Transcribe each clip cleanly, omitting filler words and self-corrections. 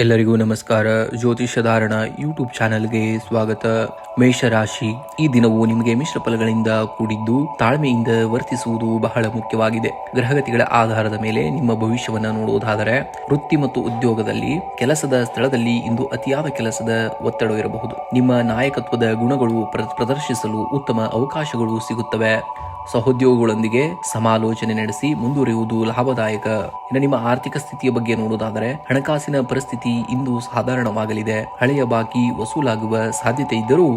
ಎಲ್ಲರಿಗೂ ನಮಸ್ಕಾರ. ಜ್ಯೋತಿಷ್ಯ ಧಾರಣ ಯೂಟ್ಯೂಬ್ ಚಾನೆಲ್ಗೆ ಸ್ವಾಗತ. ಮೇಷರಾಶಿ, ಈ ದಿನವು ನಿಮಗೆ ಮಿಶ್ರ ಫಲಗಳಿಂದ ಕೂಡಿದ್ದು ತಾಳ್ಮೆಯಿಂದ ವರ್ತಿಸುವುದು ಬಹಳ ಮುಖ್ಯವಾಗಿದೆ. ಗ್ರಹಗತಿಗಳ ಆಧಾರದ ಮೇಲೆ ನಿಮ್ಮ ಭವಿಷ್ಯವನ್ನು ನೋಡುವುದಾದರೆ, ವೃತ್ತಿ ಮತ್ತು ಉದ್ಯೋಗದಲ್ಲಿ ಕೆಲಸದ ಸ್ಥಳದಲ್ಲಿ ಇಂದು ಅತಿಯಾದ ಕೆಲಸದ ಒತ್ತಡ ಇರಬಹುದು. ನಿಮ್ಮ ನಾಯಕತ್ವದ ಗುಣಗಳು ಪ್ರದರ್ಶಿಸಲು ಉತ್ತಮ ಅವಕಾಶಗಳು ಸಿಗುತ್ತವೆ. ಸಹೋದ್ಯೋಗಿಗಳೊಂದಿಗೆ ಸಮಾಲೋಚನೆ ನಡೆಸಿ ಮುಂದುವರಿಯುವುದು ಲಾಭದಾಯಕ. ಇನ್ನು ನಿಮ್ಮ ಆರ್ಥಿಕ ಸ್ಥಿತಿಯ ಬಗ್ಗೆ ನೋಡುವುದಾದರೆ, ಹಣಕಾಸಿನ ಪರಿಸ್ಥಿತಿ ಇಂದು ಸಾಧಾರಣವಾಗಲಿದೆ. ಹಳೆಯ ಬಾಕಿ ವಸೂಲಾಗುವ ಸಾಧ್ಯತೆ ಇದ್ದರೂ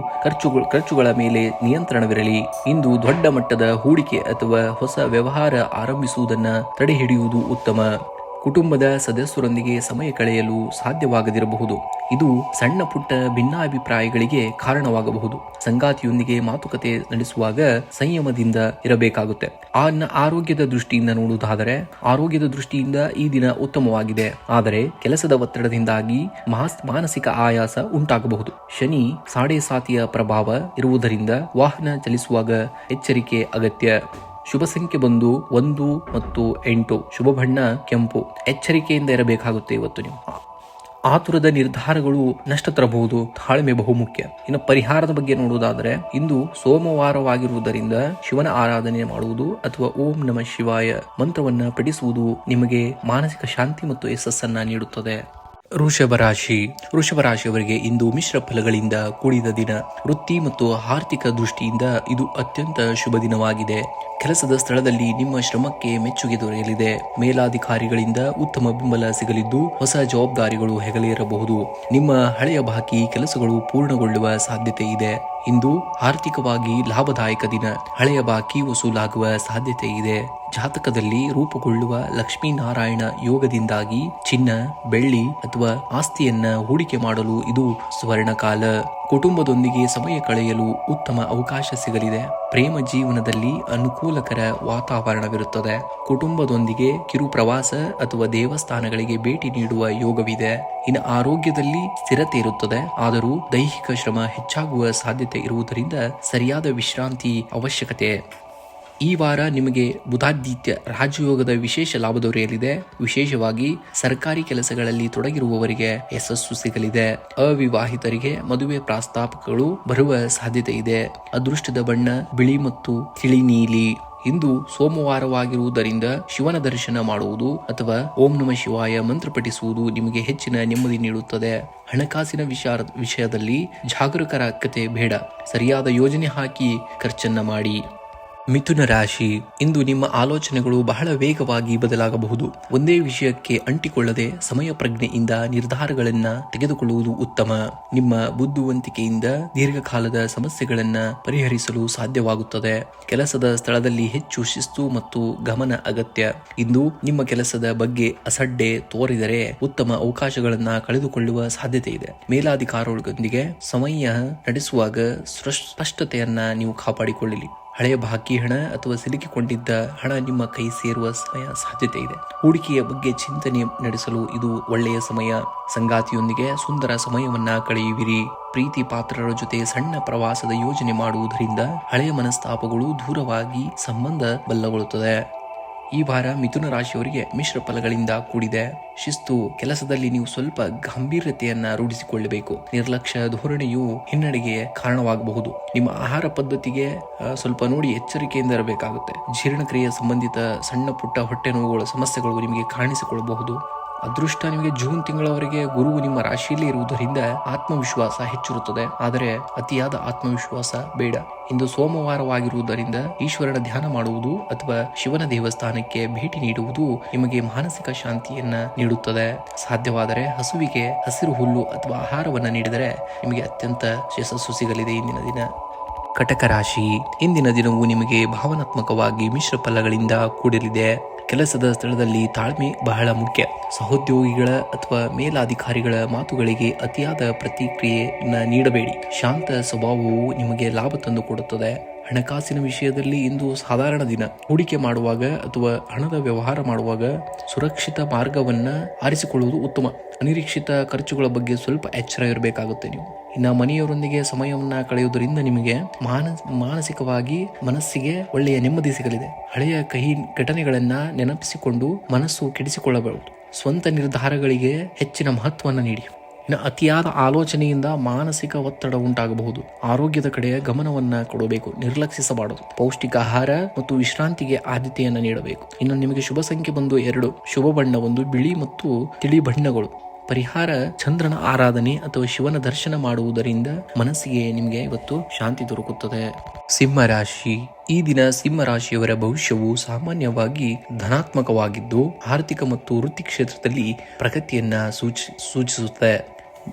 ಖರ್ಚುಗಳ ಮೇಲೆ ನಿಯಂತ್ರಣವಿರಲಿ. ಇಂದು ದೊಡ್ಡ ಮಟ್ಟದ ಹೂಡಿಕೆ ಅಥವಾ ಹೊಸ ವ್ಯವಹಾರ ಆರಂಭಿಸುವುದನ್ನು ತಡೆಹಿಡಿಯುವುದು ಉತ್ತಮ. ಕುಟುಂಬದ ಸದಸ್ಯರೊಂದಿಗೆ ಸಮಯ ಕಳೆಯಲು ಸಾಧ್ಯವಾಗದಿರಬಹುದು. ಇದು ಸಣ್ಣ ಪುಟ್ಟ ಭಿನ್ನಾಭಿಪ್ರಾಯಗಳಿಗೆ ಕಾರಣವಾಗಬಹುದು. ಸಂಗಾತಿಯೊಂದಿಗೆ ಮಾತುಕತೆ ನಡೆಸುವಾಗ ಸಂಯಮದಿಂದ ಇರಬೇಕಾಗುತ್ತೆ. ಆರೋಗ್ಯದ ದೃಷ್ಟಿಯಿಂದ ನೋಡುವುದಾದರೆ, ಆರೋಗ್ಯದ ದೃಷ್ಟಿಯಿಂದ ಈ ದಿನ ಉತ್ತಮವಾಗಿದೆ. ಆದರೆ ಕೆಲಸದ ಒತ್ತಡದಿಂದಾಗಿ ಮಾನಸಿಕ ಆಯಾಸ ಉಂಟಾಗಬಹುದು. ಶನಿ ಸಾಡೆಸಾತಿಯ ಪ್ರಭಾವ ಇರುವುದರಿಂದ ವಾಹನ ಚಲಿಸುವಾಗ ಎಚ್ಚರಿಕೆ ಅಗತ್ಯ. ಶುಭ ಸಂಖ್ಯೆ ಬಂದು 1 ಮತ್ತು 8. ಶುಭ ಬಣ್ಣ ಕೆಂಪು. ಎಚ್ಚರಿಕೆಯಿಂದ ಇರಬೇಕಾಗುತ್ತೆ ಇವತ್ತು ನೀವು. ಆತುರದ ನಿರ್ಧಾರಗಳು ನಷ್ಟ ತರಬಹುದು. ತಾಳ್ಮೆ ಬಹುಮುಖ್ಯ. ಇನ್ನು ಪರಿಹಾರದ ಬಗ್ಗೆ ನೋಡುವುದಾದರೆ, ಇಂದು ಸೋಮವಾರವಾಗಿರುವುದರಿಂದ ಶಿವನ ಆರಾಧನೆ ಮಾಡುವುದು ಅಥವಾ ಓಂ ನಮಃ ಶಿವಾಯ ಮಂತ್ರವನ್ನ ಪಠಿಸುವುದು ನಿಮಗೆ ಮಾನಸಿಕ ಶಾಂತಿ ಮತ್ತು ಯಶಸ್ಸನ್ನ ನೀಡುತ್ತದೆ. ವೃಷಭ ರಾಶಿಯವರಿಗೆ ಇಂದು ಮಿಶ್ರ ಫಲಗಳಿಂದ ಕೂಡಿದ ದಿನ. ವೃತ್ತಿ ಮತ್ತು ಆರ್ಥಿಕ ದೃಷ್ಟಿಯಿಂದ ಇದು ಅತ್ಯಂತ ಶುಭ ದಿನವಾಗಿದೆ. ಕೆಲಸದ ಸ್ಥಳದಲ್ಲಿ ನಿಮ್ಮ ಶ್ರಮಕ್ಕೆ ಮೆಚ್ಚುಗೆ ದೊರೆಯಲಿದೆ. ಮೇಲಾಧಿಕಾರಿಗಳಿಂದ ಉತ್ತಮ ಬೆಂಬಲ ಸಿಗಲಿದ್ದು ಹೊಸ ಜವಾಬ್ದಾರಿಗಳು ಹೆಗಲೇರಬಹುದು. ನಿಮ್ಮ ಹಳೆಯ ಬಾಕಿ ಕೆಲಸಗಳು ಪೂರ್ಣಗೊಳ್ಳುವ ಸಾಧ್ಯತೆ ಇದೆ. ಇಂದು ಆರ್ಥಿಕವಾಗಿ ಲಾಭದಾಯಕ ದಿನ. ಹಳೆಯ ಬಾಕಿ ವಸೂಲಾಗುವ ಸಾಧ್ಯತೆ ಇದೆ. ಜಾತಕದಲ್ಲಿ ರೂಪುಗೊಳ್ಳುವ ಲಕ್ಷ್ಮೀನಾರಾಯಣ ಯೋಗದಿಂದಾಗಿ ಚಿನ್ನ, ಬೆಳ್ಳಿ ಅಥವಾ ಆಸ್ತಿಯನ್ನ ಹೂಡಿಕೆ ಮಾಡಲು ಇದು ಸುವರ್ಣಕಾಲ. ಕುಟುಂಬದೊಂದಿಗೆ ಸಮಯ ಕಳೆಯಲು ಉತ್ತಮ ಅವಕಾಶ ಸಿಗಲಿದೆ. ಪ್ರೇಮ ಜೀವನದಲ್ಲಿ ಅನುಕೂಲಕರ ವಾತಾವರಣವಿರುತ್ತದೆ. ಕುಟುಂಬದೊಂದಿಗೆ ಕಿರು ಪ್ರವಾಸ ಅಥವಾ ದೇವಸ್ಥಾನಗಳಿಗೆ ಭೇಟಿ ನೀಡುವ ಯೋಗವಿದೆ. ಇನ್ನು ಆರೋಗ್ಯದಲ್ಲಿ ಸ್ಥಿರತೆ ಇರುತ್ತದೆ, ಆದರೂ ದೈಹಿಕ ಶ್ರಮ ಹೆಚ್ಚಾಗುವ ಸಾಧ್ಯತೆ ಇರುವುದರಿಂದ ಸರಿಯಾದ ವಿಶ್ರಾಂತಿ ಅವಶ್ಯಕತೆ. ಈ ವಾರ ನಿಮಗೆ ಬುಧಾದಿತ್ಯ ರಾಜಯೋಗದ ವಿಶೇಷ ಲಾಭ ದೊರೆಯಲಿದೆ. ವಿಶೇಷವಾಗಿ ಸರ್ಕಾರಿ ಕೆಲಸಗಳಲ್ಲಿ ತೊಡಗಿರುವವರಿಗೆ ಯಶಸ್ಸು ಸಿಗಲಿದೆ. ಅವಿವಾಹಿತರಿಗೆ ಮದುವೆ ಪ್ರಸ್ತಾಪಗಳು ಬರುವ ಸಾಧ್ಯತೆ ಇದೆ. ಅದೃಷ್ಟದ ಬಣ್ಣ ಬಿಳಿ ಮತ್ತು ತಿಳಿ ನೀಲಿ. ಇಂದು ಸೋಮವಾರವಾಗಿರುವುದರಿಂದ ಶಿವನ ದರ್ಶನ ಮಾಡುವುದು ಅಥವಾ ಓಂ ನಮಃ ಶಿವಾಯ ಮಂತ್ರ ಪಠಿಸುವುದು ನಿಮಗೆ ಹೆಚ್ಚಿನ ನೆಮ್ಮದಿ ನೀಡುತ್ತದೆ. ಹಣಕಾಸಿನ ವಿಷಯದಲ್ಲಿ ಜಾಗರೂಕತೆ ಬೇಡ. ಸರಿಯಾದ ಯೋಜನೆ ಹಾಕಿ ಖರ್ಚನ್ನ ಮಾಡಿ. ಮಿಥುನ ರಾಶಿ, ಇಂದು ನಿಮ್ಮ ಆಲೋಚನೆಗಳು ಬಹಳ ವೇಗವಾಗಿ ಬದಲಾಗಬಹುದು. ಒಂದೇ ವಿಷಯಕ್ಕೆ ಅಂಟಿಕೊಳ್ಳದೆ ಸಮಯ ಪ್ರಜ್ಞೆಯಿಂದ ನಿರ್ಧಾರಗಳನ್ನ ತೆಗೆದುಕೊಳ್ಳುವುದು ಉತ್ತಮ. ನಿಮ್ಮ ಬುದ್ಧಿವಂತಿಕೆಯಿಂದ ದೀರ್ಘಕಾಲದ ಸಮಸ್ಯೆಗಳನ್ನ ಪರಿಹರಿಸಲು ಸಾಧ್ಯವಾಗುತ್ತದೆ. ಕೆಲಸದ ಸ್ಥಳದಲ್ಲಿ ಹೆಚ್ಚು ಶಿಸ್ತು ಮತ್ತು ಗಮನ ಅಗತ್ಯ. ಇಂದು ನಿಮ್ಮ ಕೆಲಸದ ಬಗ್ಗೆ ಅಸಡ್ಡೆ ತೋರಿದರೆ ಉತ್ತಮ ಅವಕಾಶಗಳನ್ನ ಕಳೆದುಕೊಳ್ಳುವ ಸಾಧ್ಯತೆ ಇದೆ. ಮೇಲಾಧಿಕಾರಿಗಳೊಂದಿಗೆ ಸಮಯ ನಡೆಸುವಾಗ ಸ್ಪಷ್ಟತೆಯನ್ನ ನೀವು ಕಾಪಾಡಿಕೊಳ್ಳಲಿ. ಹಳೆಯ ಬಾಕಿ ಹಣ ಅಥವಾ ಸಿಲುಕಿಕೊಂಡಿದ್ದ ಹಣ ನಿಮ್ಮ ಕೈ ಸೇರುವ ಸಾಧ್ಯತೆ ಇದೆ. ಹೂಡಿಕೆಯ ಬಗ್ಗೆ ಚಿಂತನೆ ನಡೆಸಲು ಇದು ಒಳ್ಳೆಯ ಸಮಯ. ಸಂಗಾತಿಯೊಂದಿಗೆ ಸುಂದರ ಸಮಯವನ್ನ ಕಳೆಯುವಿರಿ. ಪ್ರೀತಿ ಪಾತ್ರರ ಜೊತೆ ಸಣ್ಣ ಪ್ರವಾಸದ ಯೋಜನೆ ಮಾಡುವುದರಿಂದ ಹಳೆಯ ಮನಸ್ತಾಪಗಳು ದೂರವಾಗಿ ಸಂಬಂಧ ಬಲಗೊಳ್ಳುತ್ತದೆ. ಈ ವಾರ ಮಿಥುನ ರಾಶಿಯವರಿಗೆ ಮಿಶ್ರ ಫಲಗಳಿಂದ ಕೂಡಿದೆ. ಶಿಸ್ತು, ಕೆಲಸದಲ್ಲಿ ನೀವು ಸ್ವಲ್ಪ ಗಂಭೀರತೆಯನ್ನ ರೂಢಿಸಿಕೊಳ್ಳಬೇಕು. ನಿರ್ಲಕ್ಷ್ಯ ಧೋರಣೆಯು ಹಿನ್ನಡೆಗೆ ಕಾರಣವಾಗಬಹುದು. ನಿಮ್ಮ ಆಹಾರ ಪದ್ಧತಿಗೆ ಸ್ವಲ್ಪ ನೋಡಿ ಎಚ್ಚರಿಕೆಯಿಂದ ಇರಬೇಕಾಗುತ್ತೆ. ಜೀರ್ಣಕ್ರಿಯೆ ಸಂಬಂಧಿತ ಸಣ್ಣ ಪುಟ್ಟ ಹೊಟ್ಟೆ ನೋವುಗಳ ಸಮಸ್ಯೆಗಳು ನಿಮಗೆ ಕಾಣಿಸಿಕೊಳ್ಳಬಹುದು. ಅದೃಷ್ಟ ನಿಮಗೆ ಜೂನ್ ತಿಂಗಳವರೆಗೆ ಗುರುವು ನಿಮ್ಮ ರಾಶಿಯಲ್ಲಿ ಇರುವುದರಿಂದ ಆತ್ಮವಿಶ್ವಾಸ ಹೆಚ್ಚಿರುತ್ತದೆ. ಆದರೆ ಅತಿಯಾದ ಆತ್ಮವಿಶ್ವಾಸ ಬೇಡ. ಇಂದು ಸೋಮವಾರವಾಗಿರುವುದರಿಂದ ಈಶ್ವರನ ಧ್ಯಾನ ಮಾಡುವುದು ಅಥವಾ ಶಿವನ ದೇವಸ್ಥಾನಕ್ಕೆ ಭೇಟಿ ನೀಡುವುದು ನಿಮಗೆ ಮಾನಸಿಕ ಶಾಂತಿಯನ್ನ ನೀಡುತ್ತದೆ. ಸಾಧ್ಯವಾದರೆ ಹಸುವಿಗೆ ಹಸಿರು ಹುಲ್ಲು ಅಥವಾ ಆಹಾರವನ್ನ ನೀಡಿದರೆ ನಿಮಗೆ ಅತ್ಯಂತ ಯಶಸ್ಸು ಸಿಗಲಿದೆ ಇಂದಿನ ದಿನ. ಕಟಕ ರಾಶಿ, ಇಂದಿನ ದಿನವು ನಿಮಗೆ ಭಾವನಾತ್ಮಕವಾಗಿ ಮಿಶ್ರ ಫಲಗಳಿಂದ ಕೂಡಲಿದೆ. ಕೆಲಸದ ಸ್ಥಳದಲ್ಲಿ ತಾಳ್ಮೆ ಬಹಳ ಮುಖ್ಯ. ಸಹೋದ್ಯೋಗಿಗಳ ಅಥವಾ ಮೇಲಾಧಿಕಾರಿಗಳ ಮಾತುಗಳಿಗೆ ಅತಿಯಾದ ಪ್ರತಿಕ್ರಿಯೆಯನ್ನು ನೀಡಬೇಡಿ. ಶಾಂತ ಸ್ವಭಾವವು ನಿಮಗೆ ಲಾಭ ತಂದು ಕೊಡುತ್ತದೆ. ಹಣಕಾಸಿನ ವಿಷಯದಲ್ಲಿ ಇಂದು ಸಾಧಾರಣ ದಿನ. ಹೂಡಿಕೆ ಮಾಡುವಾಗ ಅಥವಾ ಹಣದ ವ್ಯವಹಾರ ಮಾಡುವಾಗ ಸುರಕ್ಷಿತ ಮಾರ್ಗವನ್ನ ಆರಿಸಿಕೊಳ್ಳುವುದು ಉತ್ತಮ. ಅನಿರೀಕ್ಷಿತ ಖರ್ಚುಗಳ ಬಗ್ಗೆ ಸ್ವಲ್ಪ ಎಚ್ಚರ ಇರಬೇಕಾಗುತ್ತೆ ನೀವು. ಇನ್ನು ಮನೆಯವರೊಂದಿಗೆ ಸಮಯವನ್ನ ಕಳೆಯುವುದರಿಂದ ನಿಮಗೆ ಮಾನಸಿಕವಾಗಿ ಮನಸ್ಸಿಗೆ ಒಳ್ಳೆಯ ನೆಮ್ಮದಿ ಸಿಗಲಿದೆ. ಹಳೆಯ ಕಹಿ ಘಟನೆಗಳನ್ನ ನೆನಪಿಸಿಕೊಂಡು ಮನಸ್ಸು ಕೆಡಿಸಿಕೊಳ್ಳಬಾರದು. ಸ್ವಂತ ನಿರ್ಧಾರಗಳಿಗೆ ಹೆಚ್ಚಿನ ಮಹತ್ವವನ್ನು ನೀಡಿ. ಇನ್ನು ಅತಿಯಾದ ಆಲೋಚನೆಯಿಂದ ಮಾನಸಿಕ ಒತ್ತಡ ಉಂಟಾಗಬಹುದು. ಆರೋಗ್ಯದ ಕಡೆ ಗಮನವನ್ನ ಕೊಡಬೇಕು, ನಿರ್ಲಕ್ಷಿಸಬಾರದು. ಪೌಷ್ಟಿಕ ಆಹಾರ ಮತ್ತು ವಿಶ್ರಾಂತಿಗೆ ಆದ್ಯತೆಯನ್ನು ನೀಡಬೇಕು. ಇನ್ನು ನಿಮಗೆ ಶುಭ ಸಂಖ್ಯೆ ಬಂದು 2, ಶುಭ ಬಣ್ಣ ಒಂದು ಬಿಳಿ ಮತ್ತು ತಿಳಿ ಬಣ್ಣಗಳು. ಪರಿಹಾರ ಚಂದ್ರನ ಆರಾಧನೆ ಅಥವಾ ಶಿವನ ದರ್ಶನ ಮಾಡುವುದರಿಂದ ಮನಸ್ಸಿಗೆ ನಿಮಗೆ ಇವತ್ತು ಶಾಂತಿ ದೊರಕುತ್ತದೆ. ಸಿಂಹ ರಾಶಿ. ಈ ದಿನ ಸಿಂಹ ರಾಶಿಯವರ ಭವಿಷ್ಯವು ಸಾಮಾನ್ಯವಾಗಿ ಧನಾತ್ಮಕವಾಗಿದ್ದು ಆರ್ಥಿಕ ಮತ್ತು ವೃತ್ತಿ ಕ್ಷೇತ್ರದಲ್ಲಿ ಪ್ರಗತಿಯನ್ನ ಸೂಚಿಸುತ್ತದೆ.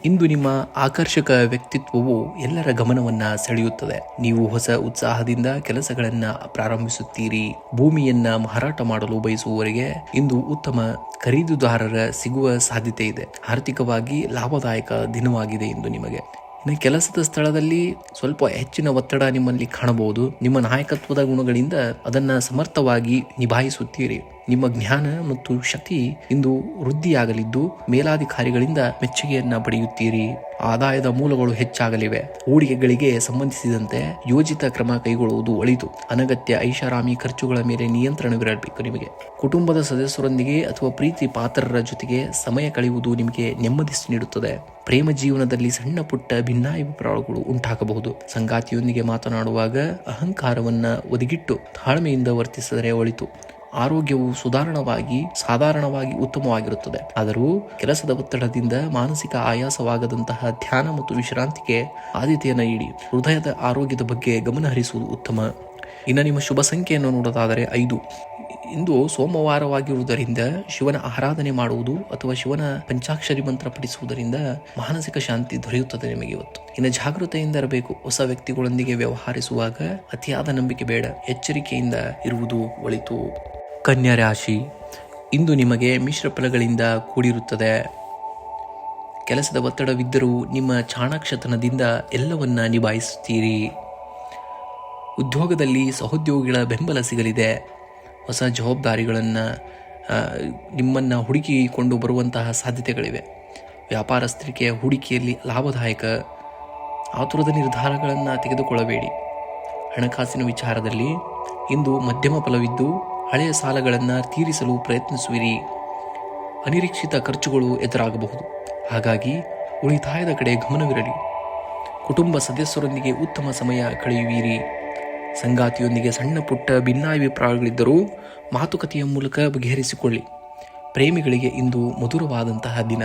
ಇಂದು ನಿಮ್ಮ ಆಕರ್ಷಕ ವ್ಯಕ್ತಿತ್ವವು ಎಲ್ಲರ ಗಮನವನ್ನ ಸೆಳೆಯುತ್ತದೆ. ನೀವು ಹೊಸ ಉತ್ಸಾಹದಿಂದ ಕೆಲಸಗಳನ್ನ ಪ್ರಾರಂಭಿಸುತ್ತೀರಿ. ಭೂಮಿಯನ್ನ ಮಾರಾಟ ಮಾಡಲು ಬಯಸುವವರಿಗೆ ಇಂದು ಉತ್ತಮ ಖರೀದಿದಾರರ ಸಿಗುವ ಸಾಧ್ಯತೆ ಇದೆ. ಆರ್ಥಿಕವಾಗಿ ಲಾಭದಾಯಕ ದಿನವಾಗಿದೆ ಇಂದು ನಿಮಗೆ. ಇನ್ನು ಕೆಲಸದ ಸ್ಥಳದಲ್ಲಿ ಸ್ವಲ್ಪ ಹೆಚ್ಚಿನ ಒತ್ತಡ ನಿಮ್ಮಲ್ಲಿ ಕಾಣಬಹುದು. ನಿಮ್ಮ ನಾಯಕತ್ವದ ಗುಣಗಳಿಂದ ಅದನ್ನ ಸಮರ್ಥವಾಗಿ ನಿಭಾಯಿಸುತ್ತೀರಿ. ನಿಮ್ಮ ಜ್ಞಾನ ಮತ್ತು ಶಕ್ತಿ ಇಂದು ವೃದ್ಧಿಯಾಗಲಿದ್ದು ಮೇಲಾಧಿಕಾರಿಗಳಿಂದ ಮೆಚ್ಚುಗೆಯನ್ನ ಪಡೆಯುತ್ತೀರಿ. ಆದಾಯದ ಮೂಲಗಳು ಹೆಚ್ಚಾಗಲಿವೆ. ಹೂಡಿಕೆಗಳಿಗೆ ಸಂಬಂಧಿಸಿದಂತೆ ಯೋಜಿತ ಕ್ರಮ ಕೈಗೊಳ್ಳುವುದು ಒಳಿತು. ಅನಗತ್ಯ ಐಷಾರಾಮಿ ಖರ್ಚುಗಳ ಮೇಲೆ ನಿಯಂತ್ರಣವಿರಬೇಕು ನಿಮಗೆ. ಕುಟುಂಬದ ಸದಸ್ಯರೊಂದಿಗೆ ಅಥವಾ ಪ್ರೀತಿ ಪಾತ್ರರ ಜೊತೆಗೆ ಸಮಯ ಕಳೆಯುವುದು ನಿಮಗೆ ನೆಮ್ಮದಿ ನೀಡುತ್ತದೆ. ಪ್ರೇಮ ಜೀವನದಲ್ಲಿ ಸಣ್ಣ ಪುಟ್ಟ ಭಿನ್ನಾಭಿಪ್ರಾಯಗಳು ಉಂಟಾಗಬಹುದು. ಸಂಗಾತಿಯೊಂದಿಗೆ ಮಾತನಾಡುವಾಗ ಅಹಂಕಾರವನ್ನ ಒದಗಿಟ್ಟು ತಾಳ್ಮೆಯಿಂದ ವರ್ತಿಸಿದರೆ ಒಳಿತು. ಆರೋಗ್ಯವು ಸಾಧಾರಣವಾಗಿ ಉತ್ತಮವಾಗಿರುತ್ತದೆ. ಆದರೂ ಕೆಲಸದ ಒತ್ತಡದಿಂದ ಮಾನಸಿಕ ಆಯಾಸವಾಗದಂತಹ ಧ್ಯಾನ ಮತ್ತು ವಿಶ್ರಾಂತಿಗೆ ಆದ್ಯತೆಯನ್ನು ನೀಡಿ. ಹೃದಯದ ಆರೋಗ್ಯದ ಬಗ್ಗೆ ಗಮನ ಹರಿಸುವುದು ಉತ್ತಮ. ಇನ್ನು ನಿಮ್ಮ ಶುಭ ಸಂಖ್ಯೆಯನ್ನು ನೋಡೋದಾದರೆ 5. ಇಂದು ಸೋಮವಾರವಾಗಿರುವುದರಿಂದ ಶಿವನ ಆರಾಧನೆ ಮಾಡುವುದು ಅಥವಾ ಶಿವನ ಪಂಚಾಕ್ಷರಿ ಮಂತ್ರ ಪಠಿಸುವುದರಿಂದ ಮಾನಸಿಕ ಶಾಂತಿ ದೊರೆಯುತ್ತದೆ ನಿಮಗೆ ಇವತ್ತು. ಇನ್ನು ಜಾಗೃತೆಯಿಂದ ಇರಬೇಕು. ಹೊಸ ವ್ಯಕ್ತಿಗಳೊಂದಿಗೆ ವ್ಯವಹರಿಸುವಾಗ ಅತಿಯಾದ ನಂಬಿಕೆ ಬೇಡ. ಎಚ್ಚರಿಕೆಯಿಂದ ಇರುವುದು ಒಳಿತು. ಕನ್ಯಾ ರಾಶಿ. ಇಂದು ನಿಮಗೆ ಮಿಶ್ರ ಫಲಗಳಿಂದ ಕೂಡಿರುತ್ತದೆ. ಕೆಲಸದ ಒತ್ತಡವಿದ್ದರೂ ನಿಮ್ಮ ಚಾಣಾಕ್ಷತನದಿಂದ ಎಲ್ಲವನ್ನ ನಿಭಾಯಿಸುತ್ತೀರಿ. ಉದ್ಯೋಗದಲ್ಲಿ ಸಹೋದ್ಯೋಗಿಗಳ ಬೆಂಬಲ ಸಿಗಲಿದೆ. ಹೊಸ ಜವಾಬ್ದಾರಿಗಳನ್ನು ನಿಮ್ಮನ್ನು ಹುಡುಕಿಕೊಂಡು ಬರುವಂತಹ ಸಾಧ್ಯತೆಗಳಿವೆ. ವ್ಯಾಪಾರಸ್ಥರಿಗೆ ಹೂಡಿಕೆಯಲ್ಲಿ ಲಾಭದಾಯಕ. ಆತುರದ ನಿರ್ಧಾರಗಳನ್ನು ತೆಗೆದುಕೊಳ್ಳಬೇಡಿ. ಹಣಕಾಸಿನ ವಿಚಾರದಲ್ಲಿ ಇಂದು ಮಧ್ಯಮ ಫಲವಿದ್ದು ಹಳೆಯ ಸಾಲಗಳನ್ನು ತೀರಿಸಲು ಪ್ರಯತ್ನಿಸುವಿರಿ. ಅನಿರೀಕ್ಷಿತ ಖರ್ಚುಗಳು ಎದುರಾಗಬಹುದು. ಹಾಗಾಗಿ ಉಳಿತಾಯದ ಕಡೆ ಗಮನವಿರಲಿ. ಕುಟುಂಬ ಸದಸ್ಯರೊಂದಿಗೆ ಉತ್ತಮ ಸಮಯ ಕಳೆಯುವಿರಿ. ಸಂಗಾತಿಯೊಂದಿಗೆ ಸಣ್ಣ ಪುಟ್ಟ ಭಿನ್ನಾಭಿಪ್ರಾಯಗಳಿದ್ದರೂ ಮಾತುಕತೆಯ ಮೂಲಕ ಬಗೆಹರಿಸಿಕೊಳ್ಳಿ. ಪ್ರೇಮಿಗಳಿಗೆ ಇಂದು ಮಧುರವಾದಂತಹ ದಿನ.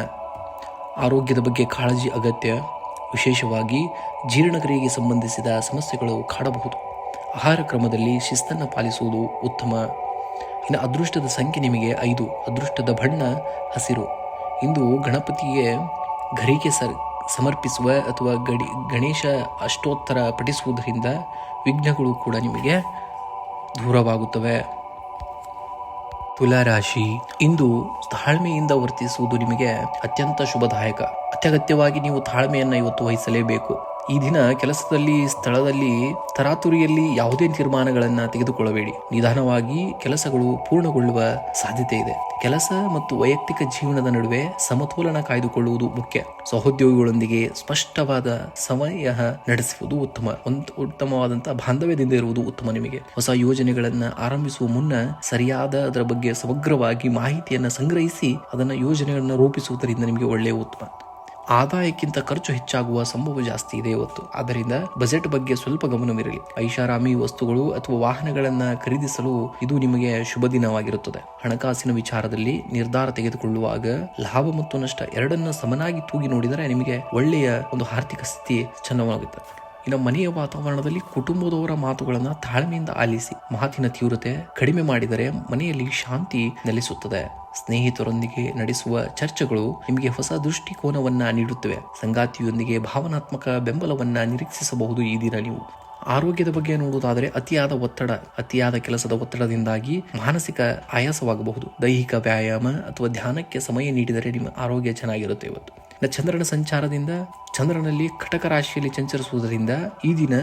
ಆರೋಗ್ಯದ ಬಗ್ಗೆ ಕಾಳಜಿ ಅಗತ್ಯ. ವಿಶೇಷವಾಗಿ ಜೀರ್ಣಕ್ರಿಯೆಗೆ ಸಂಬಂಧಿಸಿದ ಸಮಸ್ಯೆಗಳು ಕಾಡಬಹುದು. ಆಹಾರ ಕ್ರಮದಲ್ಲಿ ಶಿಸ್ತನ್ನು ಪಾಲಿಸುವುದು ಉತ್ತಮ. ಇನ್ನು ಅದೃಷ್ಟದ ಸಂಖ್ಯೆ ನಿಮಗೆ 5. ಅದೃಷ್ಟದ ಬಣ್ಣ ಹಸಿರು. ಇಂದು ಗಣಪತಿಗೆ ಘರಿಗೆ ಸಮರ್ಪಿಸುವ ಅಥವಾ ಗಣೇಶ ಅಷ್ಟೋತ್ತರ ಪಠಿಸುವುದರಿಂದ ವಿಘ್ನಗಳು ಕೂಡ ನಿಮಗೆ ದೂರವಾಗುತ್ತವೆ. ತುಲಾರಾಶಿ. ಇಂದು ತಾಳ್ಮೆಯಿಂದ ವರ್ತಿಸುವುದು ನಿಮಗೆ ಅತ್ಯಂತ ಶುಭದಾಯಕ. ಅತ್ಯಗತ್ಯವಾಗಿ ನೀವು ತಾಳ್ಮೆಯನ್ನು ಇವತ್ತು ವಹಿಸಲೇಬೇಕು. ಈ ದಿನ ಕೆಲಸದಲ್ಲಿ ಸ್ಥಳದಲ್ಲಿ ತರಾತುರಿಯಲ್ಲಿ ಯಾವುದೇ ತೀರ್ಮಾನಗಳನ್ನು ತೆಗೆದುಕೊಳ್ಳಬೇಡಿ. ನಿಧಾನವಾಗಿ ಕೆಲಸಗಳು ಪೂರ್ಣಗೊಳ್ಳುವ ಸಾಧ್ಯತೆ ಇದೆ. ಕೆಲಸ ಮತ್ತು ವೈಯಕ್ತಿಕ ಜೀವನದ ನಡುವೆ ಸಮತೋಲನ ಕಾಯ್ದುಕೊಳ್ಳುವುದು ಮುಖ್ಯ. ಸಹೋದ್ಯೋಗಿಗಳೊಂದಿಗೆ ಸ್ಪಷ್ಟವಾದ ಸಮಯ ನಡೆಸುವುದು ಉತ್ತಮ. ಉತ್ತಮವಾದಂತಹ ಬಾಂಧವ್ಯದಿಂದ ಇರುವುದು ಉತ್ತಮ. ನಿಮಗೆ ಹೊಸ ಯೋಜನೆಗಳನ್ನು ಆರಂಭಿಸುವ ಮುನ್ನ ಸರಿಯಾದ ಅದರ ಬಗ್ಗೆ ಸಮಗ್ರವಾಗಿ ಮಾಹಿತಿಯನ್ನು ಸಂಗ್ರಹಿಸಿ ಅದನ್ನು ಯೋಜನೆಗಳನ್ನು ರೂಪಿಸುವುದರಿಂದ ನಿಮಗೆ ಒಳ್ಳೆಯ ಉತ್ತಮ. ಆದಾಯಕ್ಕಿಂತ ಖರ್ಚು ಹೆಚ್ಚಾಗುವ ಸಂಭವ ಜಾಸ್ತಿ ಇದೆ ಇವತ್ತು. ಆದ್ದರಿಂದ ಬಜೆಟ್ ಬಗ್ಗೆ ಸ್ವಲ್ಪ ಗಮನವಿರಲಿ. ಐಷಾರಾಮಿ ವಸ್ತುಗಳು ಅಥವಾ ವಾಹನಗಳನ್ನು ಖರೀದಿಸಲು ಇದು ನಿಮಗೆ ಶುಭ ದಿನವಾಗಿರುತ್ತದೆ. ಹಣಕಾಸಿನ ವಿಚಾರದಲ್ಲಿ ನಿರ್ಧಾರ ತೆಗೆದುಕೊಳ್ಳುವಾಗ ಲಾಭ ಮತ್ತು ನಷ್ಟ ಎರಡನ್ನ ಸಮನಾಗಿ ತೂಗಿ ನೋಡಿದರೆ ನಿಮಗೆ ಒಳ್ಳೆಯ ಒಂದು ಆರ್ಥಿಕ ಸ್ಥಿತಿ ಚೆನ್ನಾಗುತ್ತೆ. ಇನ್ನು ಮನೆಯ ವಾತಾವರಣದಲ್ಲಿ ಕುಟುಂಬದವರ ಮಾತುಗಳನ್ನು ತಾಳ್ಮೆಯಿಂದ ಆಲಿಸಿ. ಮಾತಿನ ತೀವ್ರತೆ ಕಡಿಮೆ ಮಾಡಿದರೆ ಮನೆಯಲ್ಲಿ ಶಾಂತಿ ನೆಲೆಸುತ್ತದೆ. ಸ್ನೇಹಿತರೊಂದಿಗೆ ನಡೆಸುವ ಚರ್ಚೆಗಳು ನಿಮಗೆ ಹೊಸ ದೃಷ್ಟಿಕೋನವನ್ನ ನೀಡುತ್ತವೆ. ಸಂಗಾತಿಯೊಂದಿಗೆ ಭಾವನಾತ್ಮಕ ಬೆಂಬಲವನ್ನ ನಿರೀಕ್ಷಿಸಬಹುದು ಈ ದಿನ ನೀವು. ಆರೋಗ್ಯದ ಬಗ್ಗೆ ನೋಡುವುದಾದರೆ ಅತಿಯಾದ ಕೆಲಸದ ಒತ್ತಡದಿಂದಾಗಿ ಮಾನಸಿಕ ಆಯಾಸವಾಗಬಹುದು. ದೈಹಿಕ ವ್ಯಾಯಾಮ ಅಥವಾ ಧ್ಯಾನಕ್ಕೆ ಸಮಯ ನೀಡಿದರೆ ನಿಮ್ಮ ಆರೋಗ್ಯ ಚೆನ್ನಾಗಿರುತ್ತೆ ಇವತ್ತು. ಚಂದ್ರನ ಸಂಚಾರದಿಂದ ಚಂದ್ರನಲ್ಲಿ ಕಟಕ ರಾಶಿಯಲ್ಲಿ ಸಂಚರಿಸುವುದರಿಂದ ಈ ದಿನ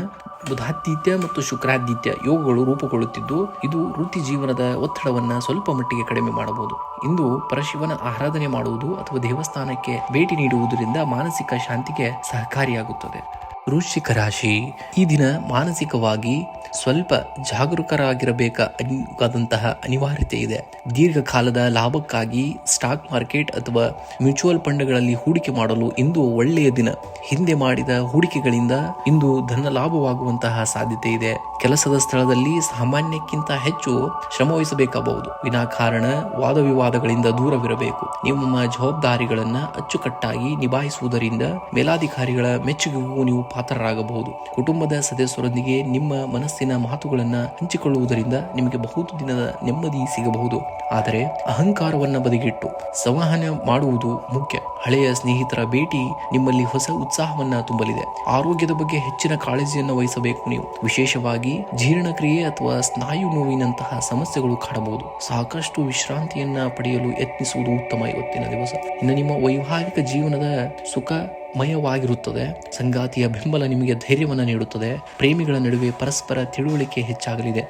ಬುಧಾದಿತ್ಯ ಮತ್ತು ಶುಕ್ರಾದಿತ್ಯ ಯೋಗಗಳು ರೂಪುಗೊಳ್ಳುತ್ತಿದ್ದು ಇದು ವೃತ್ತಿ ಜೀವನದ ಒತ್ತಡವನ್ನ ಸ್ವಲ್ಪ ಮಟ್ಟಿಗೆ ಕಡಿಮೆ ಮಾಡಬಹುದು. ಇಂದು ಪರಶಿವನ ಆರಾಧನೆ ಮಾಡುವುದು ಅಥವಾ ದೇವಸ್ಥಾನಕ್ಕೆ ಭೇಟಿ ನೀಡುವುದರಿಂದ ಮಾನಸಿಕ ಶಾಂತಿಗೆ ಸಹಕಾರಿಯಾಗುತ್ತದೆ. ವೃಶ್ಚಿಕ ರಾಶಿ ಈ ದಿನ ಮಾನಸಿಕವಾಗಿ ಸ್ವಲ್ಪ ಜಾಗರೂಕರಾಗಿರಬೇಕಾದಂತಹ ಅನಿವಾರ್ಯತೆ ಇದೆ. ದೀರ್ಘಕಾಲದ ಲಾಭಕ್ಕಾಗಿ ಸ್ಟಾಕ್ ಮಾರ್ಕೆಟ್ ಅಥವಾ ಮ್ಯೂಚುವಲ್ ಫಂಡ್ಗಳಲ್ಲಿ ಹೂಡಿಕೆ ಮಾಡಲು ಇಂದು ಒಳ್ಳೆಯ ದಿನ. ಹಿಂದೆ ಮಾಡಿದ ಹೂಡಿಕೆಗಳಿಂದ ಇಂದು ಧನ ಲಾಭವಾಗುವಂತಹ ಸಾಧ್ಯತೆ ಇದೆ. ಕೆಲಸದ ಸ್ಥಳದಲ್ಲಿ ಸಾಮಾನ್ಯಕ್ಕಿಂತ ಹೆಚ್ಚು ಶ್ರಮ ವಹಿಸಬೇಕಾಗಬಹುದು. ವಿನಾಕಾರಣ ವಾದ ವಿವಾದಗಳಿಂದ ದೂರವಿರಬೇಕು. ನಿಮ್ಮ ಜವಾಬ್ದಾರಿಗಳನ್ನ ಅಚ್ಚುಕಟ್ಟಾಗಿ ನಿಭಾಯಿಸುವುದರಿಂದ ಮೇಲಾಧಿಕಾರಿಗಳ ಮೆಚ್ಚುಗೆಗೂ ನೀವು ಪಾತ್ರರಾಗಬಹುದು. ಕುಟುಂಬದ ಸದಸ್ಯರೊಂದಿಗೆ ನಿಮ್ಮ ಮನಸ್ಸಿನ ಮಾತುಗಳನ್ನ ಹಂಚಿಕೊಳ್ಳುವುದರಿಂದ ನಿಮಗೆ ಬಹು ದಿನದ ನೆಮ್ಮದಿ ಸಿಗಬಹುದು. ಆದರೆ ಅಹಂಕಾರವನ್ನ ಬದಿಗಿಟ್ಟು ಸಂವಹನ ಮಾಡುವುದು ಮುಖ್ಯ. ಹಳೆಯ ಸ್ನೇಹಿತರ ಭೇಟಿ ನಿಮ್ಮಲ್ಲಿ ಹೊಸ ಉತ್ಸಾಹವನ್ನ ತುಂಬಲಿದೆ. ಆರೋಗ್ಯದ ಬಗ್ಗೆ ಹೆಚ್ಚಿನ ಕಾಳಜಿಯನ್ನು ವಹಿಸಬೇಕು. ನೀವು ವಿಶೇಷವಾಗಿ ಜೀರ್ಣಕ್ರಿಯೆ ಅಥವಾ ಸ್ನಾಯು ನೋವಿನಂತಹ ಸಮಸ್ಯೆಗಳು ಕಾಣಬಹುದು. ಸಾಕಷ್ಟು ವಿಶ್ರಾಂತಿಯನ್ನ ಪಡೆಯಲು ಯತ್ನಿಸುವುದು ಉತ್ತಮ ಇವತ್ತಿನ ದಿವಸ. ಇನ್ನು ನಿಮ್ಮ ವೈವಾಹಿಕ ಜೀವನದ ಸುಖಮಯವಾಗಿರುತ್ತದೆ. ಸಂಗಾತಿಯ ಬೆಂಬಲ ನಿಮಗೆ ಧೈರ್ಯವನ್ನು ನೀಡುತ್ತದೆ. ಪ್ರೇಮಿಗಳ ನಡುವೆ ಪರಸ್ಪರ ತಿಳುವಳಿಕೆ ಹೆಚ್ಚಾಗಲಿದೆ.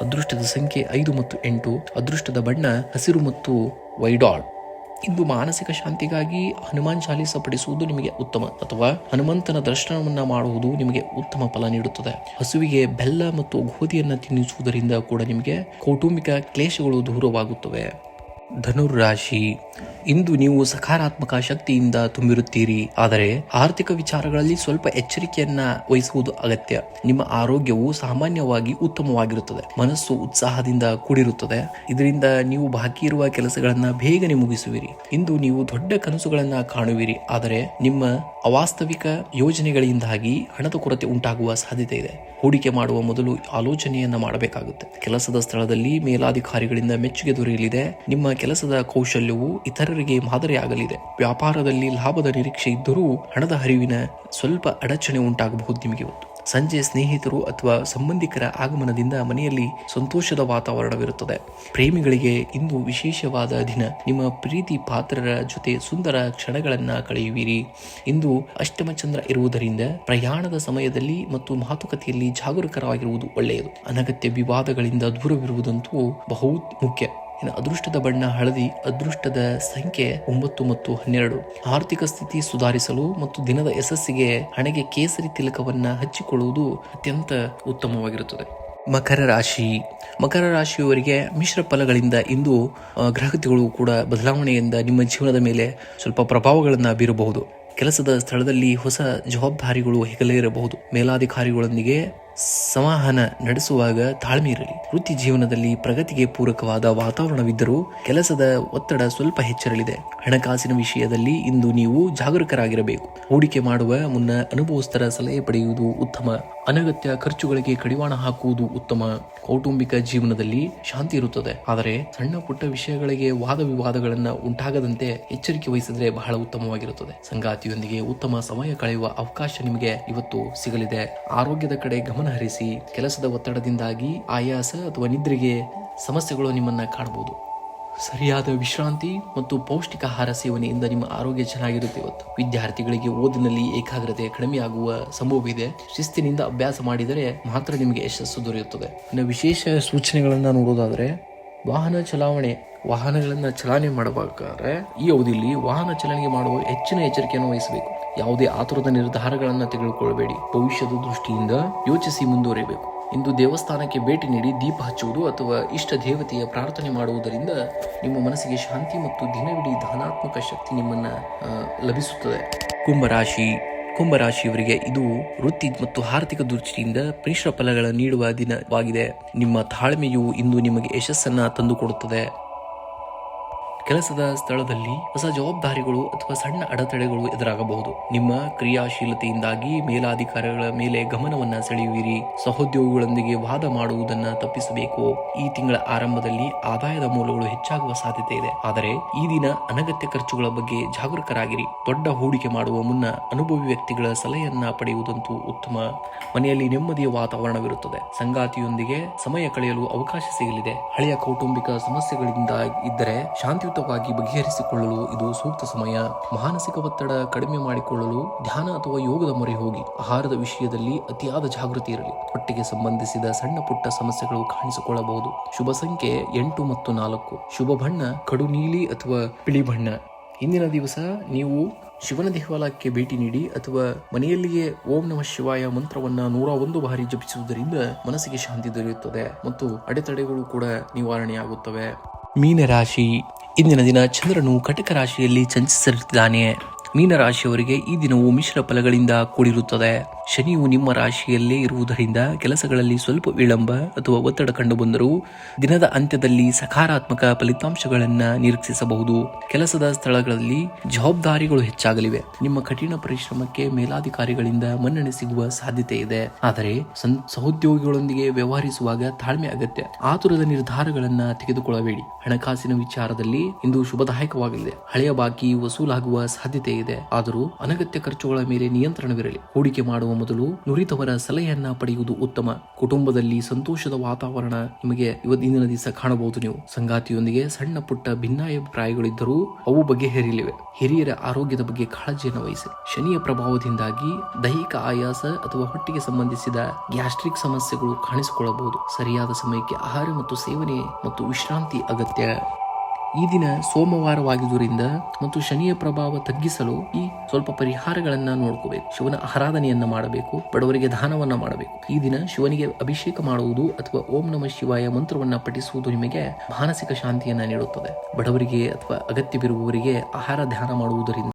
ಅದೃಷ್ಟದ ಸಂಖ್ಯೆ 5 ಮತ್ತು 8. ಅದೃಷ್ಟದ ಬಣ್ಣ ಹಸಿರು ಮತ್ತು ವೈಡಾಲ್. ಇಂದು ಮಾನಸಿಕ ಶಾಂತಿಗಾಗಿ ಹನುಮಾನ್ ಚಾಲೀಸ ಪಠಿಸುವುದು ನಿಮಗೆ ಉತ್ತಮ, ಅಥವಾ ಹನುಮಂತನ ದರ್ಶನವನ್ನ ಮಾಡುವುದು ನಿಮಗೆ ಉತ್ತಮ ಫಲ ನೀಡುತ್ತದೆ. ಹಸುವಿಗೆ ಬೆಲ್ಲ ಮತ್ತು ಗೋಧಿಯನ್ನು ತಿನ್ನಿಸುವುದರಿಂದ ಕೂಡ ನಿಮಗೆ ಕೌಟುಂಬಿಕ ಕ್ಲೇಶಗಳು ದೂರವಾಗುತ್ತವೆ. ಧನುರ್ ರಾಶಿ ಇಂದು ನೀವು ಸಕಾರಾತ್ಮಕ ಶಕ್ತಿಯಿಂದ ತುಂಬಿರುತ್ತೀರಿ. ಆದರೆ ಆರ್ಥಿಕ ವಿಚಾರಗಳಲ್ಲಿ ಸ್ವಲ್ಪ ಎಚ್ಚರಿಕೆಯನ್ನ ವಹಿಸುವುದು ಅಗತ್ಯ. ನಿಮ್ಮ ಆರೋಗ್ಯವು ಸಾಮಾನ್ಯವಾಗಿ ಉತ್ತಮವಾಗಿರುತ್ತದೆ. ಮನಸ್ಸು ಉತ್ಸಾಹದಿಂದ ಕೂಡಿರುತ್ತದೆ. ಇದರಿಂದ ನೀವು ಬಾಕಿ ಇರುವ ಕೆಲಸಗಳನ್ನ ಬೇಗನೆ ಮುಗಿಸುವಿರಿ. ಇಂದು ನೀವು ದೊಡ್ಡ ಕನಸುಗಳನ್ನ ಕಾಣುವಿರಿ. ಆದರೆ ನಿಮ್ಮ ಅವಾಸ್ತವಿಕ ಯೋಜನೆಗಳಿಂದಾಗಿ ಹಣದ ಕೊರತೆ ಉಂಟಾಗುವ ಸಾಧ್ಯತೆ ಇದೆ. ಹೂಡಿಕೆ ಮಾಡುವ ಮೊದಲು ಆಲೋಚನೆಯನ್ನ ಮಾಡಬೇಕಾಗುತ್ತೆ. ಕೆಲಸದ ಸ್ಥಳದಲ್ಲಿ ಮೇಲಾಧಿಕಾರಿಗಳಿಂದ ಮೆಚ್ಚುಗೆ ದೊರೆಯಲಿದೆ. ನಿಮ್ಮ ಕೆಲಸದ ಕೌಶಲ್ಯವು ಇತರರಿಗೆ ಮಾದರಿಯಾಗಲಿದೆ. ವ್ಯಾಪಾರದಲ್ಲಿ ಲಾಭದ ನಿರೀಕ್ಷೆ ಇದ್ದರೂ ಹಣದ ಹರಿವಿನ ಸ್ವಲ್ಪ ಅಡಚಣೆ ಉಂಟಾಗಬಹುದು ನಿಮಗೆ ಇವತ್ತು. ಸಂಜೆ ಸ್ನೇಹಿತರು ಅಥವಾ ಸಂಬಂಧಿಕರ ಆಗಮನದಿಂದ ಮನೆಯಲ್ಲಿ ಸಂತೋಷದ ವಾತಾವರಣವಿರುತ್ತದೆ. ಪ್ರೇಮಿಗಳಿಗೆ ಇಂದು ವಿಶೇಷವಾದ ದಿನ. ನಿಮ್ಮ ಪ್ರೀತಿ ಪಾತ್ರರ ಜೊತೆ ಸುಂದರ ಕ್ಷಣಗಳನ್ನ ಕಳೆಯುವಿರಿ. ಇಂದು ಅಷ್ಟಮ ಚಂದ್ರ ಇರುವುದರಿಂದ ಪ್ರಯಾಣದ ಸಮಯದಲ್ಲಿ ಮತ್ತು ಮಾತುಕತೆಯಲ್ಲಿ ಜಾಗರೂಕರಾಗಿರುವುದು ಒಳ್ಳೆಯದು. ಅನಗತ್ಯ ವಿವಾದಗಳಿಂದ ದೂರವಿರುವುದಂತೂ ಬಹು ಮುಖ್ಯ. ಅದೃಷ್ಟದ ಬಣ್ಣ ಹಳದಿ. ಅದೃಷ್ಟದ ಸಂಖ್ಯೆ 9 ಮತ್ತು 12. ಆರ್ಥಿಕ ಸ್ಥಿತಿ ಸುಧಾರಿಸಲು ಮತ್ತು ದಿನದ ಯಶಸ್ಸಿಗೆ ಹಣೆಗೆ ಕೇಸರಿ ತಿಲಕವನ್ನ ಹಚ್ಚಿಕೊಳ್ಳುವುದು ಅತ್ಯಂತ ಉತ್ತಮವಾಗಿರುತ್ತದೆ. ಮಕರ ರಾಶಿ. ಮಕರ ರಾಶಿಯವರಿಗೆ ಮಿಶ್ರ ಫಲಗಳಿಂದ ಇಂದು ಗ್ರಹಗತಿಗಳು ಕೂಡ ಬದಲಾವಣೆಯಿಂದ ನಿಮ್ಮ ಜೀವನದ ಮೇಲೆ ಸ್ವಲ್ಪ ಪ್ರಭಾವಗಳನ್ನು ಬೀರಬಹುದು. ಕೆಲಸದ ಸ್ಥಳದಲ್ಲಿ ಹೊಸ ಜವಾಬ್ದಾರಿಗಳು ಹೆಗಲೇರಬಹುದು. ಮೇಲಾಧಿಕಾರಿಗಳೊಂದಿಗೆ ಸಂವಹನ ನಡೆಸುವಾಗ ತಾಳ್ಮೆ ಇರಲಿ. ವೃತ್ತಿ ಜೀವನದಲ್ಲಿ ಪ್ರಗತಿಗೆ ಪೂರಕವಾದ ವಾತಾವರಣವಿದ್ದರೂ ಕೆಲಸದ ಒತ್ತಡ ಸ್ವಲ್ಪ ಹೆಚ್ಚಿರಲಿದೆ. ಹಣಕಾಸಿನ ವಿಷಯದಲ್ಲಿ ಇಂದು ನೀವು ಜಾಗರೂಕರಾಗಿರಬೇಕು. ಹೂಡಿಕೆ ಮಾಡುವ ಮುನ್ನ ಅನುಭವಸ್ಥರ ಸಲಹೆ ಪಡೆಯುವುದು ಉತ್ತಮ. ಅನಗತ್ಯ ಖರ್ಚುಗಳಿಗೆ ಕಡಿವಾಣ ಹಾಕುವುದು ಉತ್ತಮ. ಕೌಟುಂಬಿಕ ಜೀವನದಲ್ಲಿ ಶಾಂತಿ ಇರುತ್ತದೆ. ಆದರೆ ಸಣ್ಣ ಪುಟ್ಟ ವಿಷಯಗಳಿಗೆ ವಾದ ವಿವಾದಗಳನ್ನ ಉಂಟಾಗದಂತೆ ಎಚ್ಚರಿಕೆ ವಹಿಸಿದ್ರೆ ಬಹಳ ಉತ್ತಮವಾಗಿರುತ್ತದೆ. ಸಂಗಾತಿಯೊಂದಿಗೆ ಉತ್ತಮ ಸಮಯ ಕಳೆಯುವ ಅವಕಾಶ ನಿಮಗೆ ಇವತ್ತು ಸಿಗಲಿದೆ. ಆರೋಗ್ಯದ ಕಡೆ ಗಮನ ಹರಿಸಿ. ಕೆಲಸದ ಒತ್ತಡದಿಂದಾಗಿ ಆಯಾಸ ಅಥವಾ ನಿದ್ರೆಗೆ ಸಮಸ್ಯೆಗಳು ನಿಮ್ಮನ್ನ ಕಾಣಬಹುದು. ಸರಿಯಾದ ವಿಶ್ರಾಂತಿ ಮತ್ತು ಪೌಷ್ಟಿಕ ಆಹಾರ ಸೇವನೆಯಿಂದ ನಿಮ್ಮ ಆರೋಗ್ಯ ಚೆನ್ನಾಗಿರುತ್ತೆ. ಇವತ್ತು ವಿದ್ಯಾರ್ಥಿಗಳಿಗೆ ಓದಿನಲ್ಲಿ ಏಕಾಗ್ರತೆ ಕಡಿಮೆಯಾಗುವ ಸಂಭವವಿದೆ. ಶಿಸ್ತಿನಿಂದ ಅಭ್ಯಾಸ ಮಾಡಿದರೆ ಮಾತ್ರ ನಿಮಗೆ ಯಶಸ್ಸು ದೊರೆಯುತ್ತದೆ. ಇನ್ನು ವಿಶೇಷ ಸೂಚನೆಗಳನ್ನ ನೋಡೋದಾದ್ರೆ, ವಾಹನಗಳನ್ನ ಚಲನೆ ಮಾಡಬೇಕಾದ್ರೆ ಈ ಅವಧಿಯಲ್ಲಿ ವಾಹನ ಚಲನೆ ಮಾಡುವ ಹೆಚ್ಚಿನ ಎಚ್ಚರಿಕೆಯನ್ನು ವಹಿಸಬೇಕು. ಯಾವುದೇ ಆತುರದ ನಿರ್ಧಾರಗಳನ್ನು ತೆಗೆದುಕೊಳ್ಳಬೇಡಿ. ಭವಿಷ್ಯದ ದೃಷ್ಟಿಯಿಂದ ಯೋಚಿಸಿ ಮುಂದುವರಿಯಬೇಕು. ಇಂದು ದೇವಸ್ಥಾನಕ್ಕೆ ಭೇಟಿ ನೀಡಿ ದೀಪ ಹಚ್ಚುವುದು ಅಥವಾ ಇಷ್ಟ ದೇವತೆಯ ಪ್ರಾರ್ಥನೆ ಮಾಡುವುದರಿಂದ ನಿಮ್ಮ ಮನಸ್ಸಿಗೆ ಶಾಂತಿ ಮತ್ತು ದಿನವಿಡೀ ಧನಾತ್ಮಕ ಶಕ್ತಿ ನಿಮ್ಮನ್ನ ಲಭಿಸುತ್ತದೆ. ಕುಂಭರಾಶಿಯವರಿಗೆ ಇದು ವೃತ್ತಿ ಮತ್ತು ಆರ್ಥಿಕ ದೃಷ್ಟಿಯಿಂದ ಮಿಶ್ರ ಫಲಗಳ ನೀಡುವ ದಿನವಾಗಿದೆ. ನಿಮ್ಮ ತಾಳ್ಮೆಯು ಇಂದು ನಿಮಗೆ ಯಶಸ್ಸನ್ನ ತಂದುಕೊಡುತ್ತದೆ. ಕೆಲಸದ ಸ್ಥಳದಲ್ಲಿ ಹೊಸ ಜವಾಬ್ದಾರಿಗಳು ಅಥವಾ ಸಣ್ಣ ಅಡೆತಡೆಗಳು ಎದುರಾಗಬಹುದು. ನಿಮ್ಮ ಕ್ರಿಯಾಶೀಲತೆಯಿಂದಾಗಿ ಮೇಲಾಧಿಕಾರಿಗಳ ಮೇಲೆ ಗಮನವನ್ನ ಸೆಳೆಯುವಿರಿ. ಸಹೋದ್ಯೋಗಿಗಳೊಂದಿಗೆ ವಾದ ಮಾಡುವುದನ್ನ ತಪ್ಪಿಸಬೇಕು. ಈ ತಿಂಗಳ ಆರಂಭದಲ್ಲಿ ಆದಾಯದ ಮೂಲಗಳು ಹೆಚ್ಚಾಗುವ ಸಾಧ್ಯತೆ ಇದೆ. ಆದರೆ ಈ ದಿನ ಅನಗತ್ಯ ಖರ್ಚುಗಳ ಬಗ್ಗೆ ಜಾಗರೂಕರಾಗಿರಿ. ದೊಡ್ಡ ಹೂಡಿಕೆ ಮಾಡುವ ಮುನ್ನ ಅನುಭವಿ ವ್ಯಕ್ತಿಗಳ ಸಲಹೆಯನ್ನ ಪಡೆಯುವುದಂತೂ ಉತ್ತಮ. ಮನೆಯಲ್ಲಿ ನೆಮ್ಮದಿಯ ವಾತಾವರಣವಿರುತ್ತದೆ. ಸಂಗಾತಿಯೊಂದಿಗೆ ಸಮಯ ಕಳೆಯಲು ಅವಕಾಶ ಸಿಗಲಿದೆ. ಹಳೆಯ ಕೌಟುಂಬಿಕ ಸಮಸ್ಯೆಗಳಿಂದ ಇದ್ದರೆ ಶಾಂತಿಯುತವಾಗಿ ಬಗೆಹರಿಸಿಕೊಳ್ಳಲು ಇದು ಸೂಕ್ತ ಸಮಯ. ಮಾನಸಿಕ ಒತ್ತಡ ಕಡಿಮೆ ಮಾಡಿಕೊಳ್ಳಲು ಧ್ಯಾನ ಅಥವಾ ಯೋಗದ ಮೊರೆ ಹೋಗಿ. ಆಹಾರದ ವಿಷಯದಲ್ಲಿ ಅತಿಯಾದ ಜಾಗೃತಿ ಇರಲಿ. ಹೊಟ್ಟೆಗೆ ಸಂಬಂಧಿಸಿದ ಸಣ್ಣ ಪುಟ್ಟ ಸಮಸ್ಯೆಗಳು ಕಾಣಿಸಿಕೊಳ್ಳಬಹುದು. ಶುಭ ಸಂಖ್ಯೆ 8 ಮತ್ತು 4. ಶುಭ ಬಣ್ಣ ಕಡು ನೀಲಿ ಅಥವಾ ಬಿಳಿ ಬಣ್ಣ. ಇಂದಿನ ದಿವಸ ನೀವು ಶಿವನ ದೇವಾಲಯಕ್ಕೆ ಭೇಟಿ ನೀಡಿ ಅಥವಾ ಮನೆಯಲ್ಲಿಯೇ ಓಂ ನಮಃ ಶಿವಾಯ ಮಂತ್ರವನ್ನ 101 ಬಾರಿ ಜಪಿಸುವುದರಿಂದ ಮನಸ್ಸಿಗೆ ಶಾಂತಿ ದೊರೆಯುತ್ತದೆ ಮತ್ತು ಅಡೆತಡೆಗಳು ಕೂಡ ನಿವಾರಣೆಯಾಗುತ್ತವೆ. ಮೀನರಾಶಿ. ಇಂದಿನ ದಿನ ಚಂದ್ರನು ಕಟಕ ರಾಶಿಯಲ್ಲಿ ಸಂಚರಿಸುತ್ತಿದ್ದಾನೆ. ಮೀನರಾಶಿಯವರಿಗೆ ಈ ದಿನವು ಮಿಶ್ರ ಫಲಗಳಿಂದ ಕೂಡಿರುತ್ತದೆ. ಶನಿಯು ನಿಮ್ಮ ರಾಶಿಯಲ್ಲೇ ಇರುವುದರಿಂದ ಕೆಲಸಗಳಲ್ಲಿ ಸ್ವಲ್ಪ ವಿಳಂಬ ಅಥವಾ ಒತ್ತಡ ಕಂಡು ಬಂದರೂ ದಿನದ ಅಂತ್ಯದಲ್ಲಿ ಸಕಾರಾತ್ಮಕ ಫಲಿತಾಂಶಗಳನ್ನು ನಿರೀಕ್ಷಿಸಬಹುದು. ಕೆಲಸದ ಸ್ಥಳಗಳಲ್ಲಿ ಜವಾಬ್ದಾರಿಗಳು ಹೆಚ್ಚಾಗಲಿವೆ. ನಿಮ್ಮ ಕಠಿಣ ಪರಿಶ್ರಮಕ್ಕೆ ಮೇಲಾಧಿಕಾರಿಗಳಿಂದ ಮನ್ನಣೆ ಸಿಗುವ ಸಾಧ್ಯತೆ ಇದೆ. ಆದರೆ ಸಹೋದ್ಯೋಗಿಗಳೊಂದಿಗೆ ವ್ಯವಹರಿಸುವಾಗ ತಾಳ್ಮೆ ಅಗತ್ಯ. ಆತುರದ ನಿರ್ಧಾರಗಳನ್ನು ತೆಗೆದುಕೊಳ್ಳಬೇಡಿ. ಹಣಕಾಸಿನ ವಿಚಾರದಲ್ಲಿ ಇಂದು ಶುಭದಾಯಕವಾಗಲಿದೆ. ಹಳೆಯ ಬಾಕಿ ವಸೂಲಾಗುವ ಸಾಧ್ಯತೆ ಇದೆ. ಆದರೂ ಅನಗತ್ಯ ಖರ್ಚುಗಳ ಮೇಲೆ ನಿಯಂತ್ರಣವಿರಲಿ. ಹೂಡಿಕೆ ಮಾಡುವ ಮೊದಲು ನುರಿತವರ ಸಲಹೆಯನ್ನ ಪಡೆಯುವುದು ಉತ್ತಮ. ಕುಟುಂಬದಲ್ಲಿ ಸಂತೋಷದ ವಾತಾವರಣ ನಿಮಗೆ ಇಂದಿನ ದಿವಸ ಕಾಣಬಹುದು. ನೀವು ಸಂಗಾತಿಯೊಂದಿಗೆ ಸಣ್ಣ ಪುಟ್ಟ ಭಿನ್ನಾಭಿಪ್ರಾಯಗಳಿದ್ದರೂ ಅವು ಬಗೆಹರಿಲಿವೆ. ಹಿರಿಯರ ಆರೋಗ್ಯದ ಬಗ್ಗೆ ಕಾಳಜಿಯನ್ನು ವಹಿಸಿ. ಶನಿಯ ಪ್ರಭಾವದಿಂದಾಗಿ ದೈಹಿಕ ಆಯಾಸ ಅಥವಾ ಹೊಟ್ಟೆಗೆ ಸಂಬಂಧಿಸಿದ ಗ್ಯಾಸ್ಟ್ರಿಕ್ ಸಮಸ್ಯೆಗಳು ಕಾಣಿಸಿಕೊಳ್ಳಬಹುದು. ಸರಿಯಾದ ಸಮಯಕ್ಕೆ ಆಹಾರ ಮತ್ತು ಸೇವನೆ ಮತ್ತು ವಿಶ್ರಾಂತಿ ಅಗತ್ಯ. ಈ ದಿನ ಸೋಮವಾರವಾಗಿರುವುದರಿಂದ ಮತ್ತು ಶನಿಯ ಪ್ರಭಾವ ತಗ್ಗಿಸಲು ಈ ಸ್ವಲ್ಪ ಪರಿಹಾರಗಳನ್ನ ನೋಡ್ಕೋಬೇಕು. ಶಿವನ ಆರಾಧನೆಯನ್ನ ಮಾಡಬೇಕು. ಬಡವರಿಗೆ ದಾನವನ್ನ ಮಾಡಬೇಕು. ಈ ದಿನ ಶಿವನಿಗೆ ಅಭಿಷೇಕ ಮಾಡುವುದು ಅಥವಾ ಓಂ ನಮಃ ಶಿವಾಯ ಮಂತ್ರವನ್ನ ಪಠಿಸುವುದು ನಿಮಗೆ ಮಾನಸಿಕ ಶಾಂತಿಯನ್ನ ನೀಡುತ್ತದೆ. ಬಡವರಿಗೆ ಅಥವಾ ಅಗತ್ಯವಿರುವವರಿಗೆ ಆಹಾರ ದಾನ ಮಾಡುವುದರಿಂದ